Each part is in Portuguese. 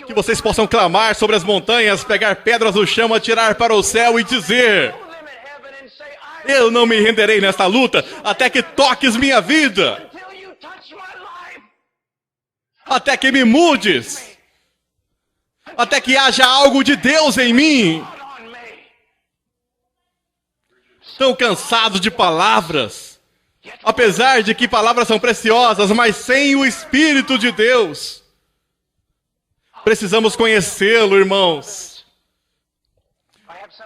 Que vocês possam clamar sobre as montanhas, pegar pedras do chão, atirar para o céu e dizer: eu não me renderei nesta luta até que toques minha vida, até que me mudes, até que haja algo de Deus em mim. Tão cansado de palavras, apesar de que palavras são preciosas, mas sem o Espírito de Deus. Precisamos conhecê-lo, irmãos.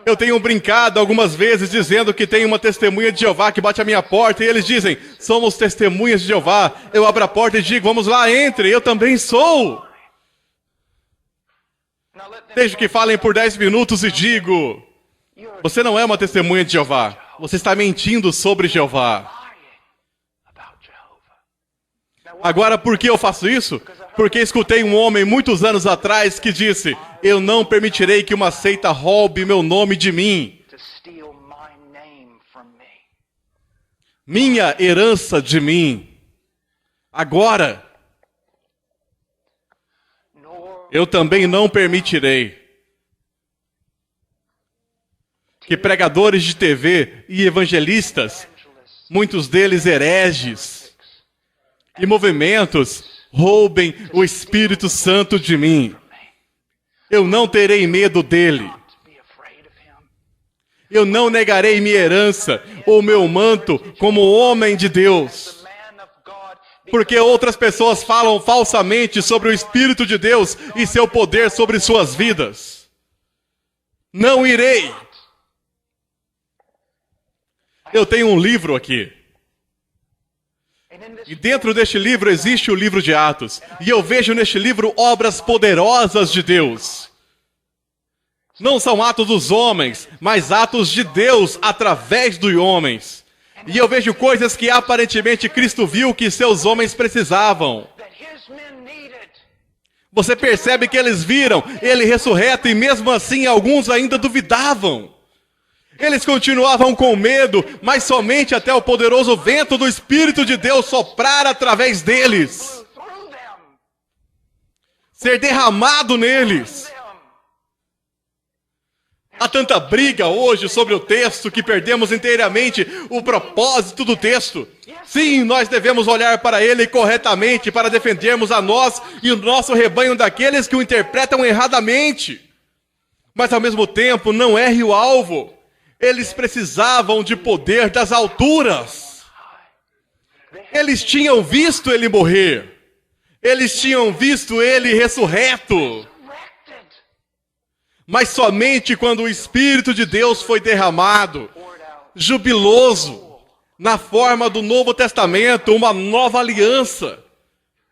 Eu tenho brincado algumas vezes dizendo que tem uma testemunha de Jeová que bate à minha porta e eles dizem: somos testemunhas de Jeová. Eu abro a porta e digo: vamos lá, entre, eu também sou. Desde que falem por 10 minutos e digo: você não é uma testemunha de Jeová. Você está mentindo sobre Jeová. Agora, por que eu faço isso? Porque escutei um homem muitos anos atrás que disse: eu não permitirei que uma seita roube meu nome de mim. Minha herança de mim. Agora, eu também não permitirei que pregadores de TV e evangelistas, muitos deles hereges, e movimentos roubem o Espírito Santo de mim. Eu não terei medo dele. Eu não negarei minha herança ou meu manto como homem de Deus. Porque outras pessoas falam falsamente sobre o Espírito de Deus e seu poder sobre suas vidas. Não irei. Eu tenho um livro aqui. E dentro deste livro existe o livro de Atos. E eu vejo neste livro obras poderosas de Deus. Não são atos dos homens, mas atos de Deus através dos homens. E eu vejo coisas que aparentemente Cristo viu que seus homens precisavam. Você percebe que eles viram ele ressurreto e mesmo assim alguns ainda duvidavam. Eles continuavam com medo, mas somente até o poderoso vento do Espírito de Deus soprar através deles. Ser derramado neles. Há tanta briga hoje sobre o texto que perdemos inteiramente o propósito do texto. Sim, nós devemos olhar para ele corretamente para defendermos a nós e o nosso rebanho daqueles que o interpretam erradamente. Mas ao mesmo tempo não erre o alvo. Eles precisavam de poder das alturas. Eles tinham visto ele morrer. Eles tinham visto ele ressurreto. Mas somente quando o Espírito de Deus foi derramado, jubiloso, na forma do Novo Testamento, uma nova aliança,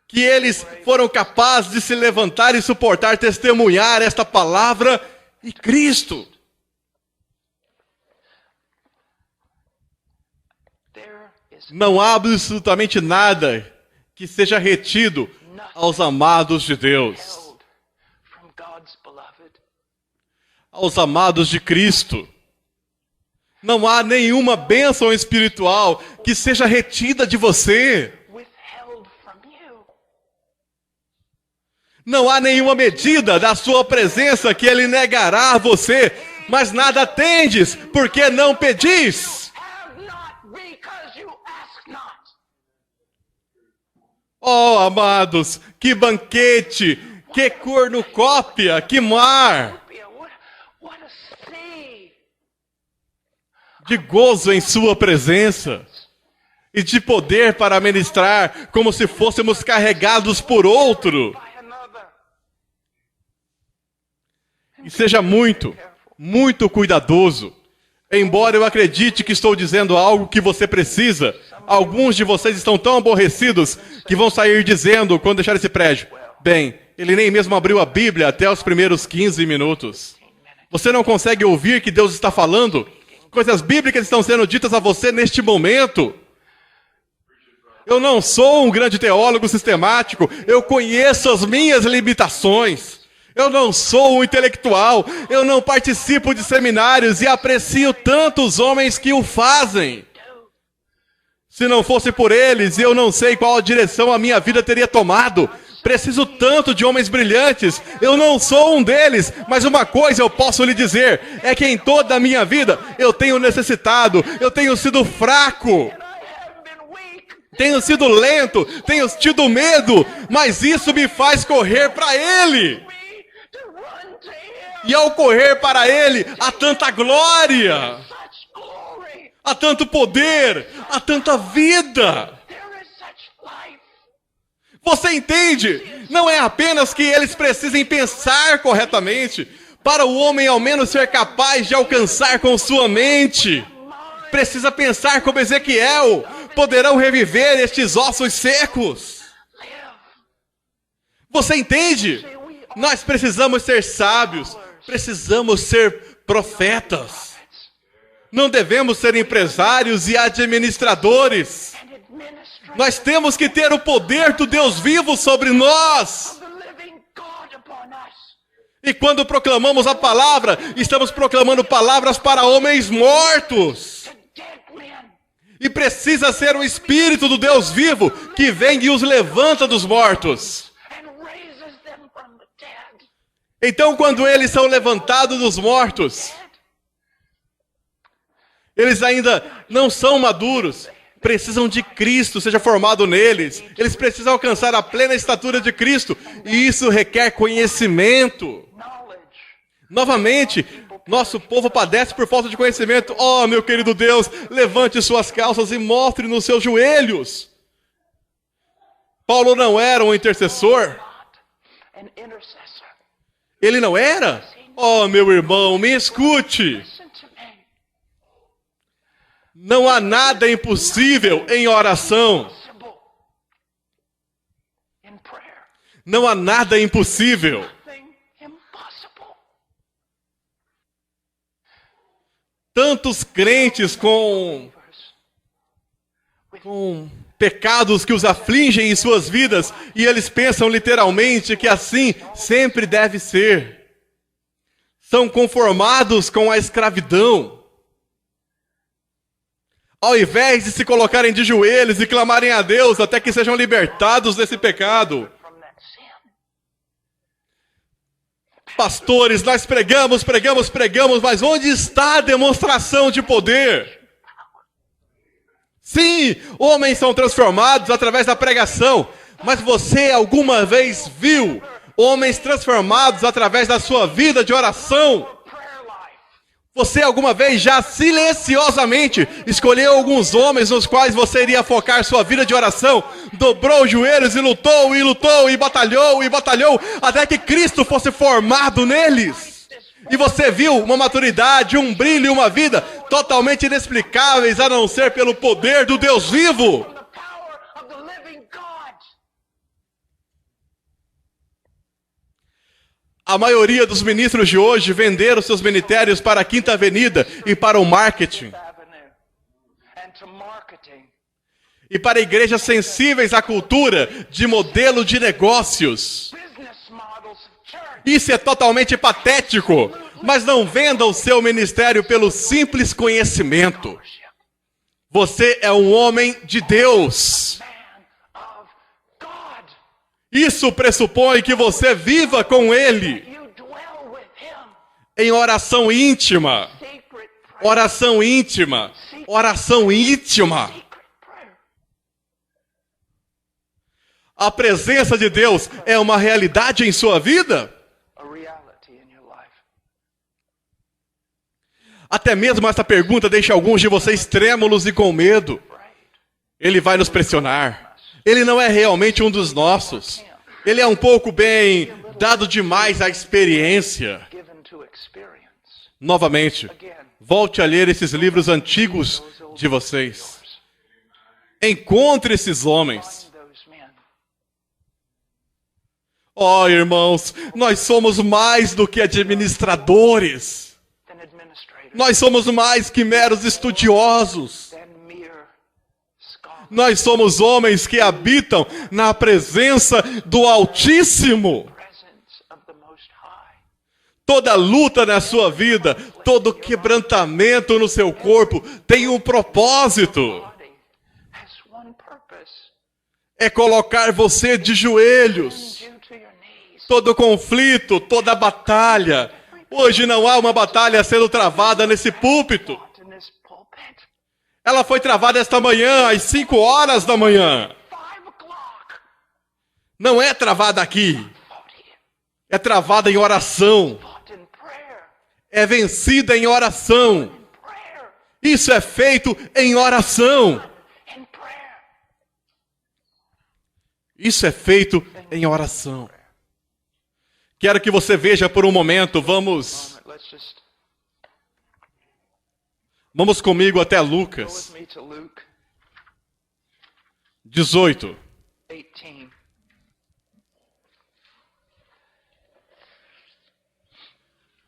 que eles foram capazes de se levantar e suportar, testemunhar esta palavra e Cristo. Não há absolutamente nada que seja retido aos amados de Deus. Aos amados de Cristo. Não há nenhuma bênção espiritual que seja retida de você. Não há nenhuma medida da sua presença que ele negará a você, mas nada tendes, porque não pedis. Oh, amados, que banquete, que cornucópia, que mar de gozo em sua presença e de poder para ministrar como se fôssemos carregados por outro. E seja muito, muito cuidadoso. Embora eu acredite que estou dizendo algo que você precisa, alguns de vocês estão tão aborrecidos que vão sair dizendo, quando deixar esse prédio: bem, ele nem mesmo abriu a Bíblia até os primeiros 15 minutos. Você não consegue ouvir que Deus está falando? Coisas bíblicas estão sendo ditas a você neste momento. Eu não sou um grande teólogo sistemático, eu conheço as minhas limitações. Eu não sou um intelectual, eu não participo de seminários e aprecio tanto os homens que o fazem. Se não fosse por eles, eu não sei qual direção a minha vida teria tomado. Preciso tanto de homens brilhantes. Eu não sou um deles, mas uma coisa eu posso lhe dizer, é que em toda a minha vida eu tenho necessitado, eu tenho sido fraco, tenho sido lento, tenho tido medo, mas isso me faz correr para Ele. E ao correr para Ele, há tanta glória, há tanto poder, há tanta vida. Você entende? Não é apenas que eles precisem pensar corretamente, para o homem ao menos ser capaz de alcançar com sua mente. Precisa pensar como Ezequiel, poderão reviver estes ossos secos. Você entende? Nós precisamos ser sábios, precisamos ser profetas. Não devemos ser empresários e administradores. Nós temos que ter o poder do Deus vivo sobre nós. E quando proclamamos a palavra, estamos proclamando palavras para homens mortos. E precisa ser o Espírito do Deus vivo que vem e os levanta dos mortos. Então, quando eles são levantados dos mortos, eles ainda não são maduros. Precisam de Cristo, seja formado neles. Eles precisam alcançar a plena estatura de Cristo. E isso requer conhecimento. Novamente, nosso povo padece por falta de conhecimento. Oh, meu querido Deus, levante suas calças e mostre nos seus joelhos. Paulo não era um intercessor. Ele não era? Oh, meu irmão, me escute. Não há nada impossível em oração. Não há nada impossível. Tantos crentes com pecados que os afligem em suas vidas, e eles pensam literalmente que assim sempre deve ser. São conformados com a escravidão. Ao invés de se colocarem de joelhos e clamarem a Deus até que sejam libertados desse pecado. Pastores, nós pregamos, mas onde está a demonstração de poder? Sim, homens são transformados através da pregação, mas você alguma vez viu homens transformados através da sua vida de oração? Você alguma vez já silenciosamente escolheu alguns homens nos quais você iria focar sua vida de oração? Dobrou os joelhos e lutou, e batalhou, até que Cristo fosse formado neles. E você viu uma maturidade, um brilho e uma vida totalmente inexplicáveis, a não ser pelo poder do Deus vivo. A maioria dos ministros de hoje venderam seus ministérios para a Quinta Avenida e para o marketing. E para igrejas sensíveis à cultura de modelo de negócios. Isso é totalmente patético, mas não venda o seu ministério pelo simples conhecimento. Você é um homem de Deus. Isso pressupõe que você viva com Ele em oração íntima. Oração íntima. Oração íntima. A presença de Deus é uma realidade em sua vida? Até mesmo essa pergunta deixa alguns de vocês trêmulos e com medo. Ele vai nos pressionar. Ele não é realmente um dos nossos. Ele é um pouco bem dado demais à experiência. Novamente, volte a ler esses livros antigos de vocês. Encontre esses homens. Oh, irmãos, nós somos mais do que administradores. Nós somos mais que meros estudiosos. Nós somos homens que habitam na presença do Altíssimo. Toda luta na sua vida, todo quebrantamento no seu corpo tem um propósito. é colocar você de joelhos. you to your knees. Todo conflito, toda batalha. Hoje não há uma batalha sendo travada nesse púlpito. Fought in this pulpit. Ela foi travada esta manhã, às 5 horas da manhã. 5 o'clock. Não é travada aqui. Fought here. É travada em oração. Fought in prayer. É vencida em oração. Prayer. Isso é feito em oração. In prayer. Isso é feito em oração. Quero que você veja por um momento, vamos Let's just comigo até go with Lucas me to Luke 18. 18.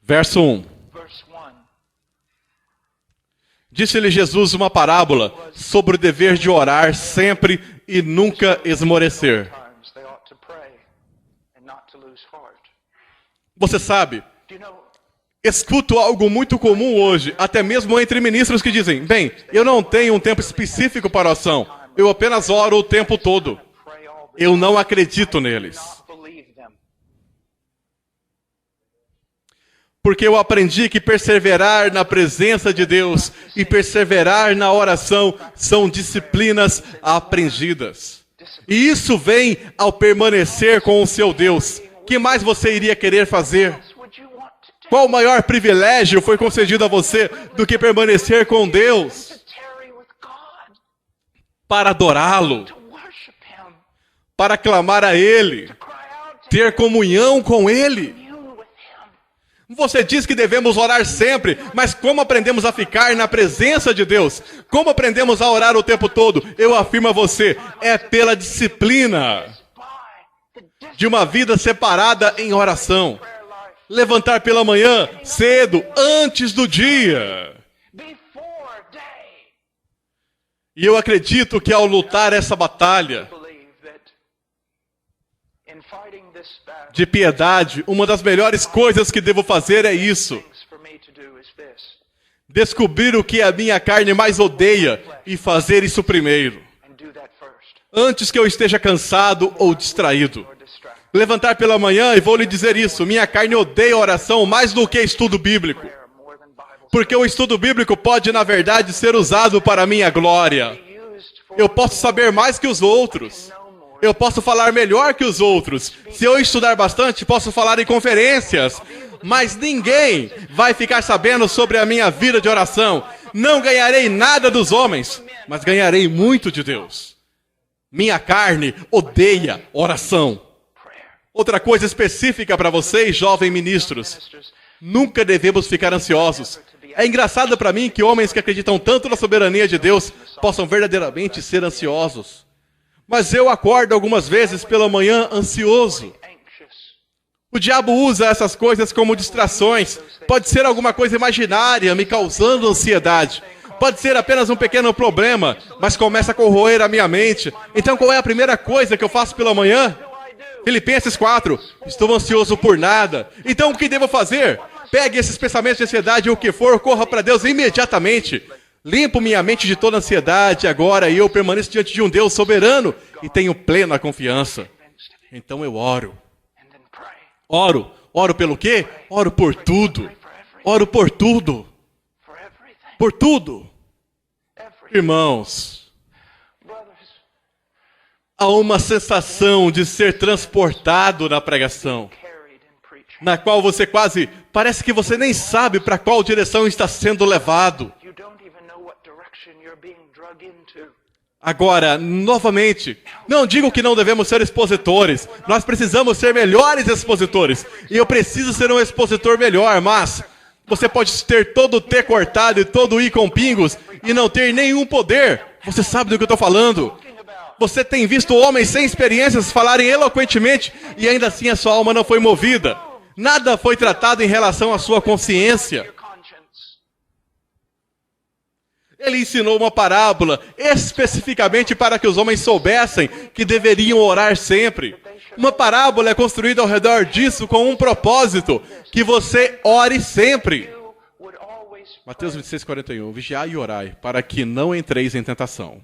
Verso 1. Verse 1. Disse-lhe Jesus uma parábola sobre o dever de orar sempre e nunca esmorecer. Times they ought to pray and not to lose heart. Você sabe, Do you know, escuto algo muito comum hoje, até mesmo entre ministros que dizem: bem, eu não tenho um tempo específico para oração, eu apenas oro o tempo todo. pray all the Eu não acredito neles. not believe them. Porque eu aprendi que perseverar na presença de Deus e perseverar na oração são disciplinas aprendidas. E isso vem ao permanecer com o seu Deus. O que mais você iria querer fazer? Would you want to do Qual maior privilégio foi concedido a você do que permanecer com Deus to tarry with God, para adorá-lo, to worship Him, para clamar a Ele, to cry out to ter comunhão com Ele? commune with Him? Você diz que devemos orar sempre, mas como aprendemos a ficar na presença de Deus? Como aprendemos a orar o tempo todo? Eu afirmo a você, é pela disciplina By the de uma vida separada em oração. prayer life Levantar pela manhã, cedo, antes do dia. before day. E eu acredito que ao lutar essa batalha Believe that in fighting this battle, de piedade, uma das melhores coisas que devo fazer é isso. things for me to do is this, Descobrir o que a minha carne mais odeia e fazer isso primeiro, and do that first, antes que eu esteja cansado ou distraído. or distract. Levantar pela manhã e vou lhe dizer isso, minha carne odeia oração mais do que estudo bíblico. Prayer more than Bible Porque o estudo bíblico pode, na verdade, ser usado para a minha glória. study used for Eu posso saber mais que os outros. Eu posso falar melhor que os outros. Se eu estudar bastante, posso falar em conferências. Mas ninguém vai ficar sabendo sobre a minha vida de oração. Não ganharei nada dos homens, mas ganharei muito de Deus. Minha carne odeia oração. prayer. Outra coisa específica para vocês, jovens ministros. Ministers, Nunca devemos ficar ansiosos. É engraçado para mim que homens que acreditam tanto na soberania de Deus possam verdadeiramente ser ansiosos. Mas eu acordo algumas vezes pela manhã ansioso. anxious. O diabo usa essas coisas como distrações. Pode ser alguma coisa imaginária me causando ansiedade. Pode ser apenas um pequeno problema, mas começa a corroer a minha mente. Então qual é a primeira coisa que eu faço pela manhã? Filipenses 4. Estou ansioso por nada. Então o que devo fazer? Pegue esses pensamentos de ansiedade ou o que for, corra para Deus imediatamente. Limpo minha mente de toda ansiedade agora e eu permaneço diante de um Deus soberano e tenho plena confiança. Então eu oro. And then pray Oro. Oro pelo quê? Oro por tudo. Oro por tudo. for everything. Por tudo. Everything. Irmãos, Brothers, há uma sensação de ser transportado na pregação, carried in preaching. na qual você quase, parece que você nem sabe para qual direção está sendo levado. You don't even know what direction you're being drug into. Agora, novamente, não digo que não devemos ser expositores. Nós precisamos ser melhores expositores. E eu preciso ser um expositor melhor, mas você pode ter todo o T cortado e todo o I com pingos e não ter nenhum poder. Você sabe do que eu estou falando. Você tem visto homens sem experiências falarem eloquentemente e ainda assim a sua alma não foi movida. Nada foi tratado em relação à sua consciência. Your conscience. Ele ensinou uma parábola especificamente para que os homens soubessem que deveriam orar sempre. Uma parábola é construída ao redor disso com um propósito, que você ore sempre. You would always Mateus 26:41. Vigiai e orai, para que não entreis em tentação.